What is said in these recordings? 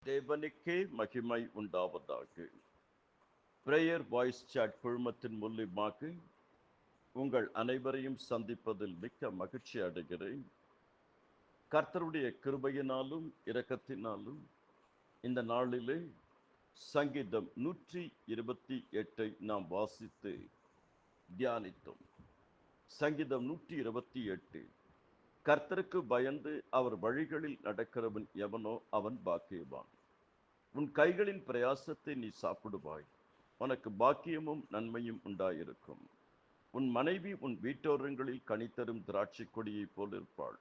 தேவனுக்கே மகிமை உண்டாவதாக. பிரேயர் வாய்ஸ் சாட் குழுமத்தின் மூலியமாக உங்கள் அனைவரையும் சந்திப்பதில் மிக்க மகிழ்ச்சி அடைகிறேன். கர்த்தருடைய கிருபையினாலும் இரக்கத்தினாலும் இந்த நாளிலே சங்கீதம் 128 நாம் வாசித்து தியானித்தோம். சங்கீதம் 128. கர்த்தருக்கு பயந்து அவர் வழிகளில் நடக்கிறவன் எவனோ அவன் பாக்கியவான். உன் கைகளின் பிரயாசத்தை நீ சாப்பிடுவாய், உனக்கு பாக்கியமும் நன்மையும் உண்டாயிருக்கும். உன் மனைவி உன் வீட்டோரங்களில் கனித்தரும் திராட்சை கொடியைப் போல் இருப்பாள்.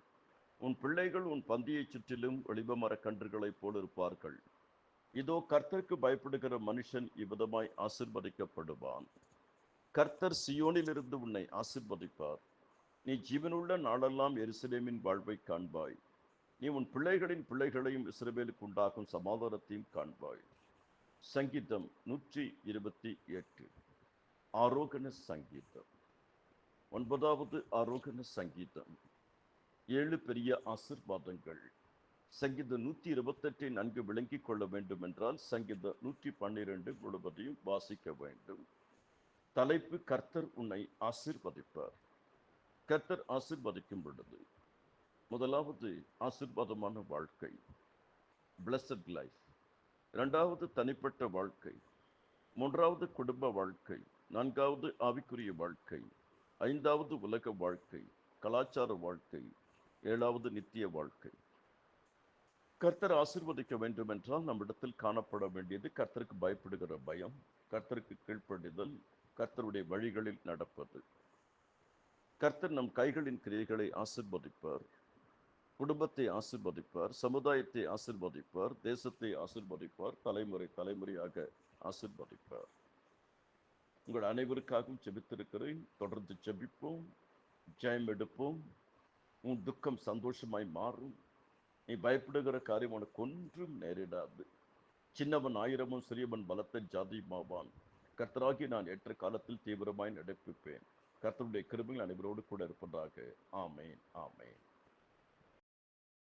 உன் பிள்ளைகள் உன் பந்தியை சுற்றிலும் ஒளிவ மரக் கன்றுகளைப் போல் இருப்பார்கள். இதோ கர்த்தருக்கு பயப்படுகிற மனுஷன் இவ்விதமாய் ஆசீர்வதிக்கப்படுவான். கர்த்தர் சியோனிலிருந்து உன்னை ஆசீர்வதிப்பார். நீ ஜீவனுள்ள நாளெல்லாம் எருசலேமின் வாழ்வை காண்பாய். நீ உன் பிள்ளைகளின் பிள்ளைகளையும் இஸ்ரவேலுக்கு உண்டாகும் சமாதானத்தையும் காண்பாய். சங்கீதம் 128. ஆரோகண சங்கீதம். 9வது ஆரோகண சங்கீதம். 7 பெரிய ஆசீர்வாதங்கள். சங்கீதம் 128 நன்கு விளங்கிக் கொள்ள வேண்டும் என்றால் சங்கீதம் 112 முழுவதையும் வாசிக்க வேண்டும். தலைப்பு: கர்த்தர் உன்னை ஆசீர்வதிப்பார். கர்த்தர் ஆசீர்வதிக்கும் பொழுது முதலாவது ஆசீர்வாதமான வாழ்க்கை, பிளஸட் லைஃப். 2வது தனிப்பட்ட வாழ்க்கை. 3வது குடும்ப வாழ்க்கை. 4வது ஆவிக்குரிய வாழ்க்கை. 5வது உலக வாழ்க்கை, கலாச்சார வாழ்க்கை. 7வது நித்திய வாழ்க்கை. கர்த்தர் ஆசீர்வதிக்க வேண்டும் என்றால் நம்மிடத்தில் காணப்பட வேண்டியது கர்த்தருக்கு பயப்படுகிற பயம், கர்த்தருக்கு கீழ்ப்படிதல், கர்த்தருடைய வழிகளில் நடப்பது. கர்த்தர் நம் கைகளின் கிரியைகளை ஆசீர்வதிப்பார், குடும்பத்தை ஆசீர்வதிப்பார், சமுதாயத்தை ஆசீர்வதிப்பார், தேசத்தை ஆசீர்வதிப்பார், தலைமுறை தலைமுறையாக ஆசீர்வதிப்பார். உங்கள் அனைவருக்காகவும் ஜெபித்திருக்கிறேன். தொடர்ந்து ஜெபிப்போம், ஜெயம் எடுப்போம். உன் துக்கம் சந்தோஷமாய் மாறும். நீ பயப்படுகிற காரியம் உனக்கு ஒன்றும் நேரிடாது. சின்னவன் ஆயிரமும் சிறியவன் பலத்த ஜாதியுமாவான். கர்த்தராகி நான் ஏற்ற காலத்தில் தீவிரமாய் நடப்பிப்பேன். கர்த்தருடைய கிருபைகள் அனைவரோடு கூட இருப்பதாக. ஆமேன், ஆமேன்.